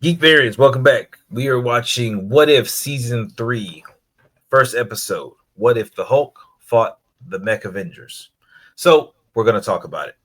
Geek Variants, welcome back. We are watching What If Season 3, first episode. What if the Hulk fought the Mech Avengers? So, we're going to talk about it.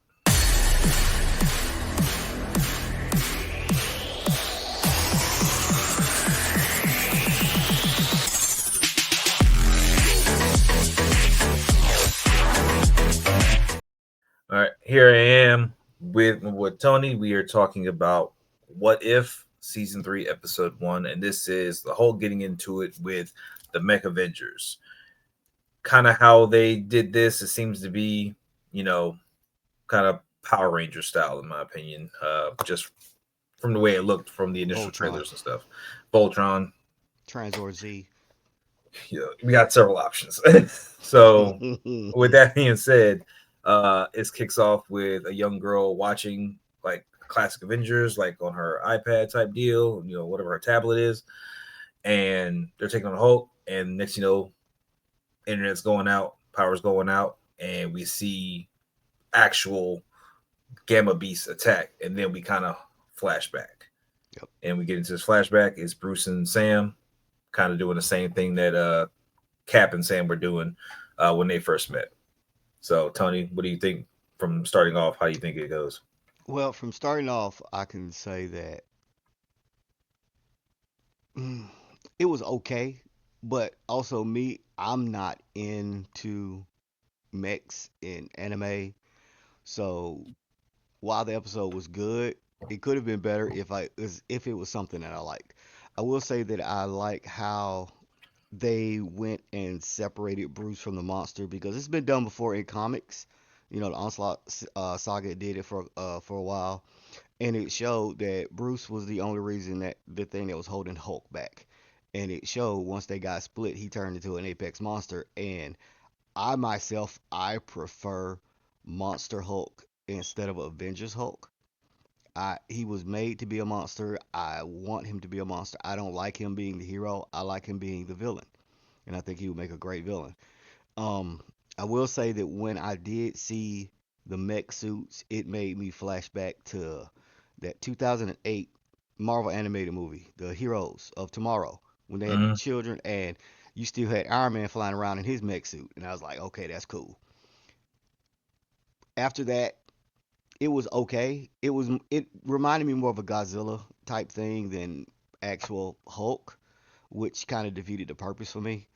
All right, here I am with Tony. We are talking about What If Season 3, Episode 1, and this is the Hulk getting into it with the Mech Avengers. Kind of how they did this, it seems to be, you know, kind of Power Ranger style, in my opinion. Just from the way it looked from the initial Voltron, trailers and stuff. Voltron, Transor Z. we got several options. So, with that being said, it kicks off with a young girl watching like classic Avengers, like on her iPad type deal, whatever her tablet is, and they're taking on Hulk. And next, internet's going out, power's going out, and we see actual Gamma Beast attack, and then we kind of flashback, Yep. and we get into this flashback. It's Bruce and Sam kind of doing the same thing that Cap and Sam were doing when they first met. So, Tony, what do you think from starting off? How do you think it goes? Well, from starting off, I can say that mm, it was okay, but also me, I'm not into mechs in anime. So while the episode was good, it could have been better if it was something that I liked. I will say that I like how they went and separated Bruce from the monster because it's been done before in comics. The Onslaught saga did it for a while, and it showed that Bruce was the only reason that the thing that was holding Hulk back. And it showed once they got split, he turned into an apex monster. And I prefer Monster Hulk instead of Avengers Hulk. He was made to be a monster. I want him to be a monster. I don't like him being the hero. I like him being the villain, and I think he would make a great villain. Um, I will say that when I did see the mech suits, it made me flash back to that 2008 Marvel animated movie, The Heroes of Tomorrow, when they had the Mm-hmm. children and you still had Iron Man flying around in his mech suit, and I was like, okay, that's cool. After that, it was okay. It reminded me more of a Godzilla type thing than actual Hulk, which kind of defeated the purpose for me.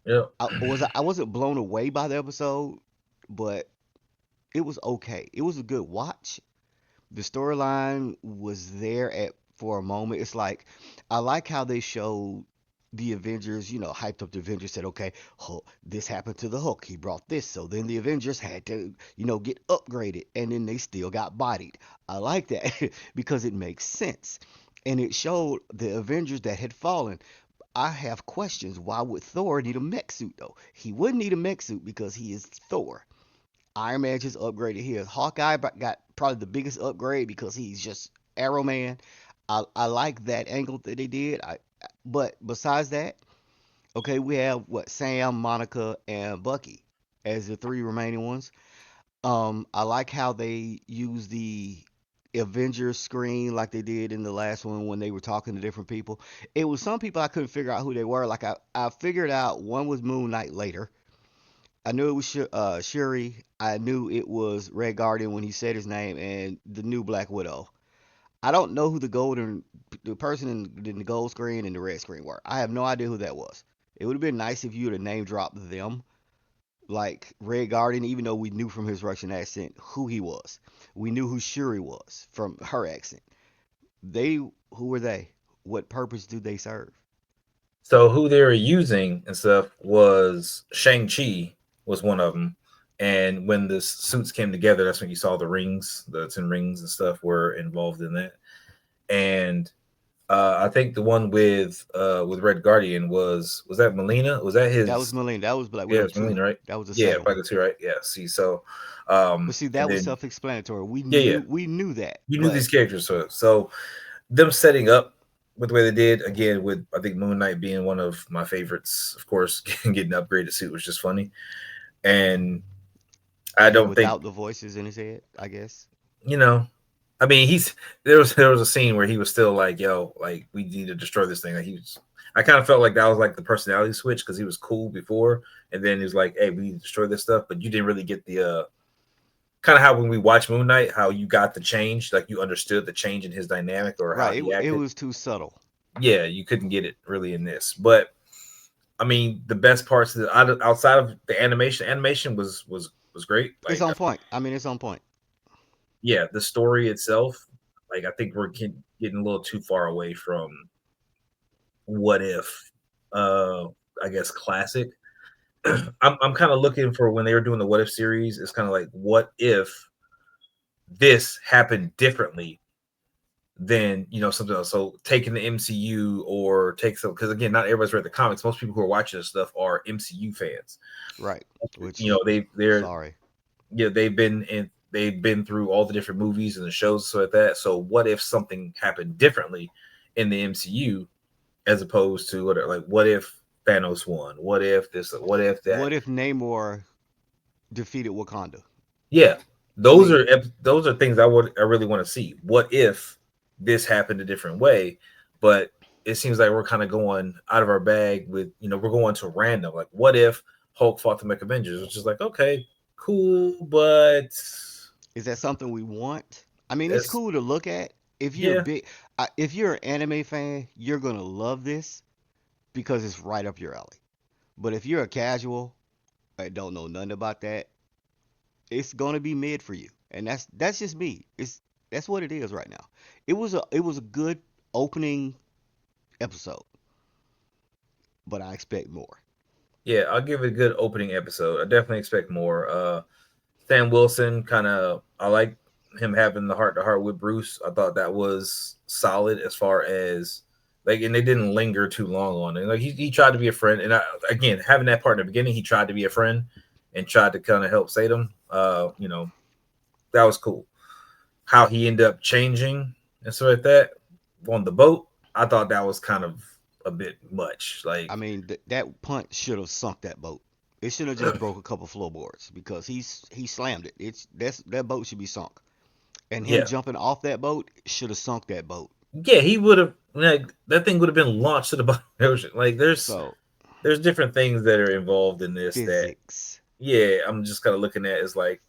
Yep. I wasn't blown away by the episode, but it was okay. It was a good watch. The storyline was there at for a moment. It's like I like how they showed the Avengers, hyped up the Avengers, said, okay, Hulk, this happened to the Hulk. He brought this. So then the Avengers had to, get upgraded and then they still got bodied. I like that because it makes sense. And it showed the Avengers that had fallen. I have questions. Why would Thor need a mech suit though? He wouldn't need a mech suit because he is Thor. Iron Man just upgraded here. Hawkeye got probably the biggest upgrade because he's just Arrow Man. I like that angle that they did. But besides that, okay, we have what Sam, Monica, and Bucky as the three remaining ones. I like how they use the Avengers screen like they did in the last one when they were talking to different people. It was some people I couldn't figure out who they were. Like I figured out one was Moon Knight later. I knew it was Shuri. I knew it was Red Guardian when he said his name, and the new Black Widow. I don't know who the person in the gold screen and the red screen were. I have no idea who that was. It would have been nice if you would have name dropped them, like Red Guardian, even though we knew from his Russian accent who he was. We knew who Shuri was from her accent. Who were they? What purpose do they serve? So, who they were using and stuff was Shang-Chi was one of them. And when the suits came together, that's when you saw the rings, the 10 rings and stuff were involved in that. And I think the one with Red Guardian was that Melina? Was that That was his? Millennium. That was Black Yeah, Widow it's 2. Melina, right? That was the Yeah, second one. Black 2, right? Yeah. See, so But see, and that was then self-explanatory. yeah, yeah, We knew that, you knew but these characters, so them setting up with the way they did again with I think Moon Knight being one of my favorites. Of course, getting an upgraded suit was just funny, and I and don't think without the voices in his head, I guess. you know I mean, there was a scene where he was still like, "Yo, like we need to destroy this thing." Like he was, I kind of felt like that was like the personality switch because he was cool before, and then he was like, "Hey, we need to destroy this stuff." But you didn't really get the kind of how when we watch Moon Knight, how you got the change, like you understood the change in his dynamic or how Right. he It acted. was too subtle. Yeah, you couldn't get it really in this, but I mean, the best parts of outside of the animation was great. It's Like, on point. I mean, it's on point. yeah, the story itself, like I think we're getting a little too far away from what if, uh, I guess classic. I'm kind of looking for when they were doing the what if series. It's kind of like what if this happened differently than something else. So taking the MCU or take some because again, not everybody's read the comics. Most people who are watching this stuff are MCU fans. Right. Which, You know, they're sorry. yeah, they've been through all the different movies and the shows so like that. So what if something happened differently in the MCU as opposed to what if Thanos won? What if this? What if that? What if Namor defeated Wakanda? Yeah, I mean, those are things I really want to see. What if this happened a different way? But it seems like we're kind of going out of our bag with we're going to random. Like what if Hulk fought the Mech Avengers? Which is like okay, cool, but is that something we want? I mean, it's it's cool to look at. If you're a yeah, big, if you're an anime fan, you're gonna love this because it's right up your alley. But if you're a casual and don't know nothing about that, it's gonna be mid for you, and that's just me. That's what it is right now. It was a good opening episode, but I expect more. yeah. I'll give it a good opening episode. I definitely expect more. Sam Wilson I like him having the heart to heart with Bruce. I thought that was solid as far as like, and they didn't linger too long on it. Like he tried to be a friend, and again having that part in the beginning, he tried to be a friend and tried to kind of help save them. That was cool. How he ended up changing and stuff like that on the boat, I thought that was kind of a bit much. I Like, mean, that punch should have sunk that boat. It should have just broke a couple floorboards because he slammed it. That boat should be sunk, and him yeah, jumping off that boat should have sunk that boat. yeah, he would have like that thing would have been launched to the bottom of the ocean. Like, So there's different things that are involved in this that physics. yeah, I'm just kind of looking at as like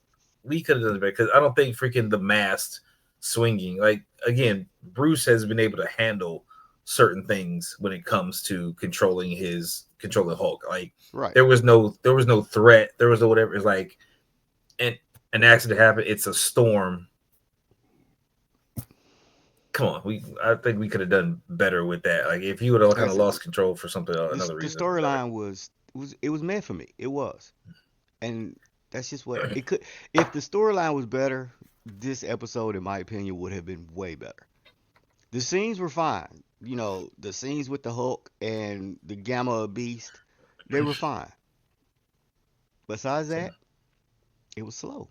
we could have done it better because I don't think freaking the mast swinging like again Bruce has been able to handle certain things when it comes to controlling Hulk. Like Right. there was no threat, there was no whatever. It's like an an accident happened. It's a storm. Come on, I think we could have done better with that. Like if you would have Like I kind of said, lost control for something another the reason, it'd be better. storyline was meant for me. It was, and that's just what it could. If the storyline was better, this episode, in my opinion, would have been way better. The scenes were fine. The scenes with the Hulk and the Gamma Beast, they were fine. Besides So, that, it was slow.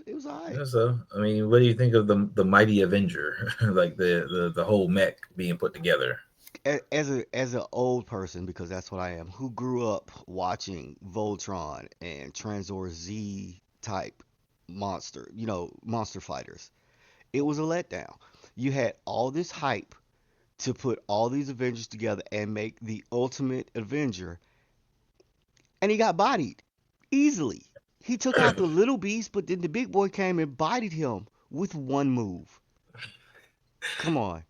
It was all right. yeah, so I mean, what do you think of the mighty Avenger, like the whole mech being put together? As an old person, because that's what I am, who grew up watching Voltron and Transor Z type monster fighters, it was a letdown. You had all this hype to put all these Avengers together and make the ultimate Avenger, and he got bodied easily. He took out the little beast, but then the big boy came and bodied him with one move. Come on,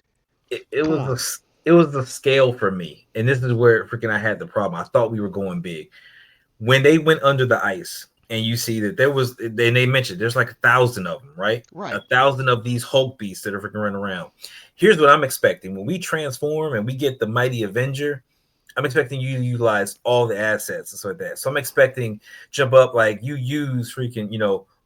it come was on. it was the scale for me, and this is where freaking I had the problem. I thought we were going big when they went under the ice, and you see that there was. And they mentioned there's like 1,000 of them, right? Right. 1,000 of these Hulk beasts that are freaking running around. Here's what I'm expecting when we transform and we get the mighty Avenger. I'm expecting you to utilize all the assets and stuff like that. So I'm expecting jump up like you use freaking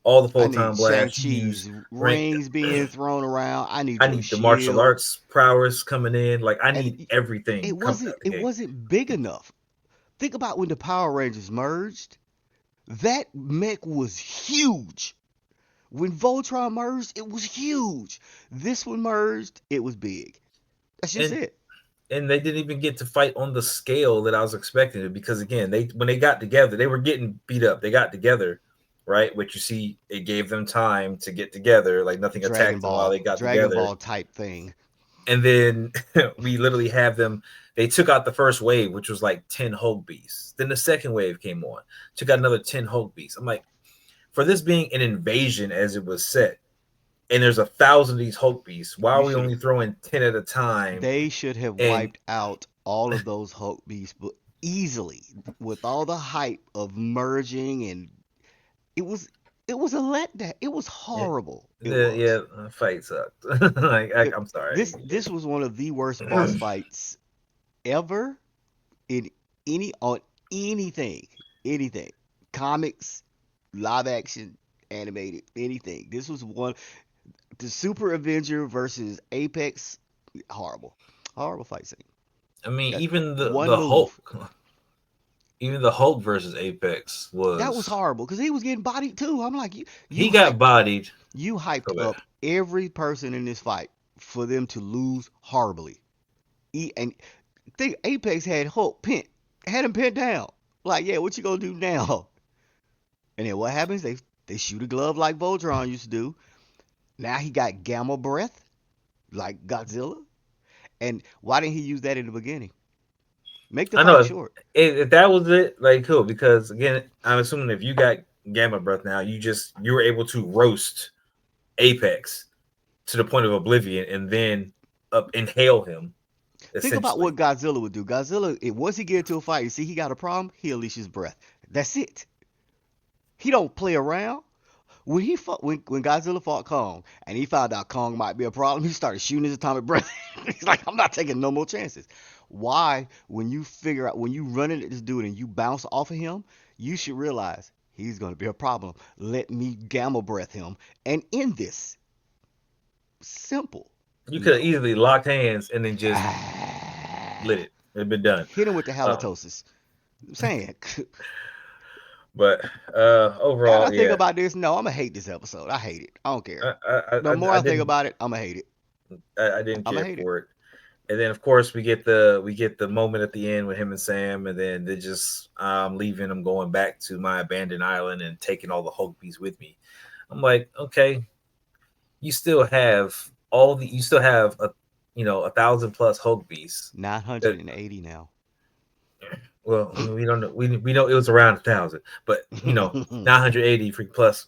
all the I need photon blasts. You use Shang-Chi's rank. rings being thrown around. I need I your need the martial shield. arts prowess coming in. Like I And need everything it coming wasn't out the it gate. wasn't big enough. Think about when the Power Rangers merged. That mech was huge. When Voltron merged, it was huge. This one merged, it was big. That's just And it. and they didn't even get to fight on the scale that I was expecting it because again, they when they got together, they were getting beat up. They got together right? Which you see, it gave them time to get together. Like nothing attacked them while they got Dragon together. Ball type thing. And then we literally have them. They took out the first wave, which was like 10 Hulk beasts. Then the second wave came on, took out another 10 Hulk beasts. I'm like, for this being an invasion as it was set, and there's 1,000 of these Hulk beasts, why are You we should have. only throwing 10 at a time? They should have And wiped out all of those Hulk beasts, but easily with all the hype of merging, and it was it was a letdown. It was it, horrible. It the was. fight sucked. Like It, I'm sorry. this was one of the worst boss fights ever in on anything, anything, comics, live action, animated, anything. This was one. The Super Avenger versus Apex, horrible, horrible fight scene. I mean, That even one the move, Hulk, even the Hulk versus Apex that was was, horrible because he was getting bodied too. I'm like, he got bodied. you hyped Go back. up every person in this fight for them to lose horribly. And think Apex had Hulk had him pinned down. Like, yeah, what you gonna do now? And then what happens? They shoot a glove like Voltron used to do. Now he got gamma breath like Godzilla. And why didn't he use that in the beginning? Make the I know fight short. if that was it, like cool. Because again, I'm assuming if you got gamma breath now, you were able to roast Apex to the point of oblivion, and then up inhale him Think about what essentially. Godzilla would do. Godzilla, once he get into a fight, you see he got a problem, he unleashes his breath. That's it. He don't play around. When Godzilla fought Kong and he found out Kong might be a problem, he started shooting his atomic breath. He's like, I'm not taking no more chances. Why? When you figure out when you run into this dude and you bounce off of him, you should realize he's gonna be a problem. Let me gamma breath him and end this. Simple. You could have No. easily locked hands and then just lit Ah. it. It'd been done. Hit him with the Um, halitosis. I'm saying. but And I overall, think yeah, about this. No, I'm gonna hate this episode. I hate it. I don't care. I I, The I, more I I think didn't about it, I'm gonna hate it. I didn't I'm care gonna hate it. for it. And then of course we get the moment at the end with him and Sam, and then they just leaving. I'm going back to my abandoned island and taking all the Hulk bees with me. I'm like, okay, you still have 1,000 plus Hulk bees. That 980 now. well, we don't know. We know it was around 1,000, but 980 free plus.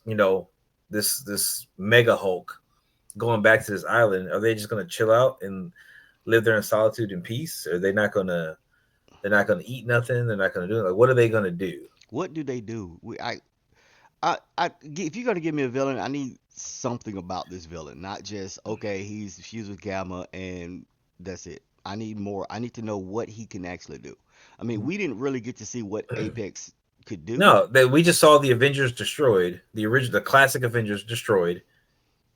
This mega Hulk going back to this island. Are they just gonna chill out and live there in solitude and peace? Or are they not gonna? They're not gonna eat nothing. They're not gonna do it. Like, what are they gonna do? What do they do? If you're gonna give me a villain, I need something about this villain, not just okay, he's fused with Gamma and that's it. I need more. I need to know what he can actually do. I mean, we didn't really get to see what Apex could do. No, that we just saw the Avengers destroyed, the classic Avengers destroyed.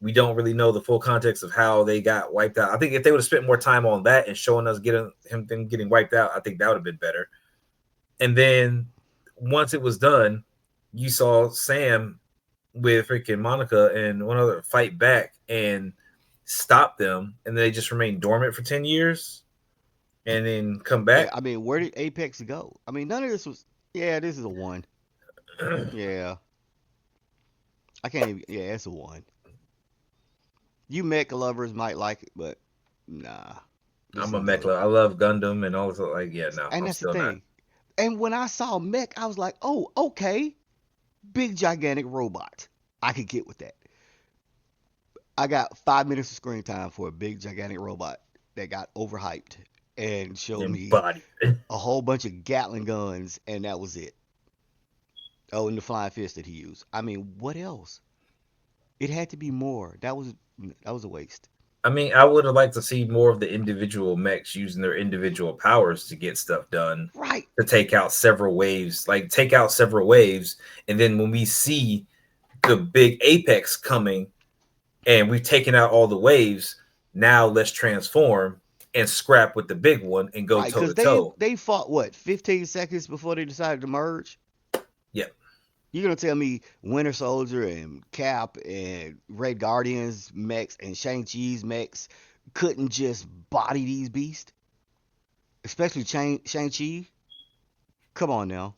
We don't really know the full context of how they got wiped out. I think if they would have spent more time on that and showing us getting wiped out, I think that would have been better. And then once it was done, you saw Sam with freaking Monica and one other fight back and stop them, and they just remain dormant for 10 years and then come back. I mean, where did Apex go? I mean, none of this was. Yeah, this is a one. Yeah, I can't even. Yeah, it's a one. You mech lovers might like it, but nah, this I'm a is a. mech. I love Gundam and all this. Like, yeah, no, And I'm that's the still not. thing. And when I saw mech, I was like, oh, okay, big gigantic robot. I could get with that. I got 5 minutes of screen time for a big gigantic robot that got overhyped and showed me Embodied. a whole bunch of Gatling guns, and that was it. Oh, and the flying fist that he used. I mean, what else? It had to be more. That was a waste. I mean, I would have liked to see more of the individual mechs using their individual powers to get stuff done, Right. to take out several waves, and then when we see the big apex coming and we've taken out all the waves, now let's transform and scrap with the big one and go Right, toe because to they toe. they fought what 15 seconds before they decided to merge. Yep. You're gonna tell me Winter Soldier and Cap and Red Guardians mechs and Shang-Chi's mechs couldn't just body these beasts, especially Shang-Chi? Come on now.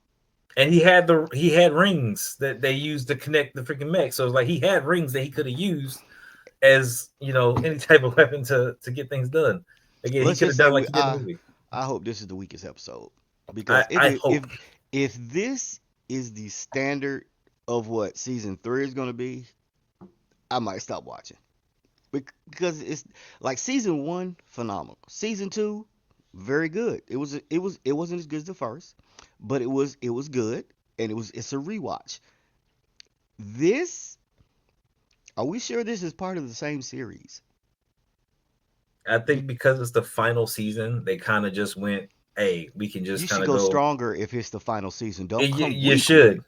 And he had rings that they used to connect the freaking mech. So it's like he had rings that he could have used as any type of weapon to get things done. Again, he Let's could have just say done like he did in the movie. I hope this is the weakest episode I because I hope if this is the standard of what season 3 is going to be, I might stop watching. Because it's like season 1 phenomenal. Season 2 very good. It wasn't as good as the first, but it was good and it's a rewatch. This are we sure this is part of the same series? I Be- think because it's the final season, they kind of just went, "Hey, we can You just kind should of go go." stronger if it's the final season. Don't You, come you weak with should, it.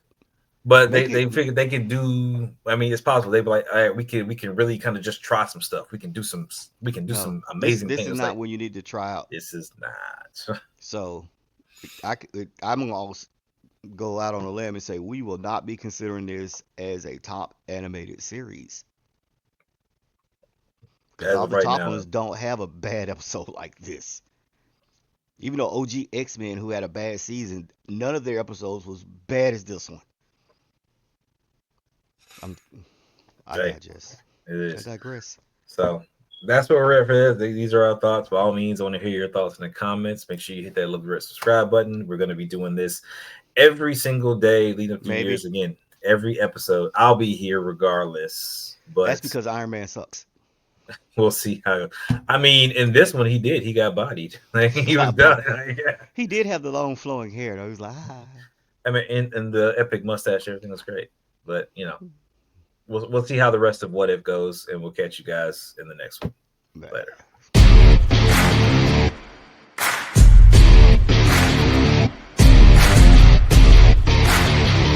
but they Make it they figured they could do. I mean, it's possible. They be like, "All right, we can really kind of just try some stuff. We can do no. some This amazing this is things." not Like when you need to try out. this is not. So I'm gonna also go out on a limb and say we will not be considering this as a top animated series because As all of the right top now, ones no. don't have a bad episode like this. Even though OG X-Men, who had a bad season, none of their episodes was bad as this one. I'm I Hey, digest. it I is. digress. So that's what we're at for this. These are our thoughts. By all means, I want to hear your thoughts in the comments. Make sure you hit that little red subscribe button. We're going to be doing this every single day leading up to Maybe years. Again, every episode, I'll be here regardless. that's But because Iron Man sucks. we'll see how. I mean, in this one, he did. He got bodied. Like, He he was got done. bought. Like, yeah. He did have the long flowing hair though. He was like, ah. I mean, in the epic mustache, everything was great. But we'll see how the rest of What If goes, and we'll catch you guys in the next one. Nah. Later.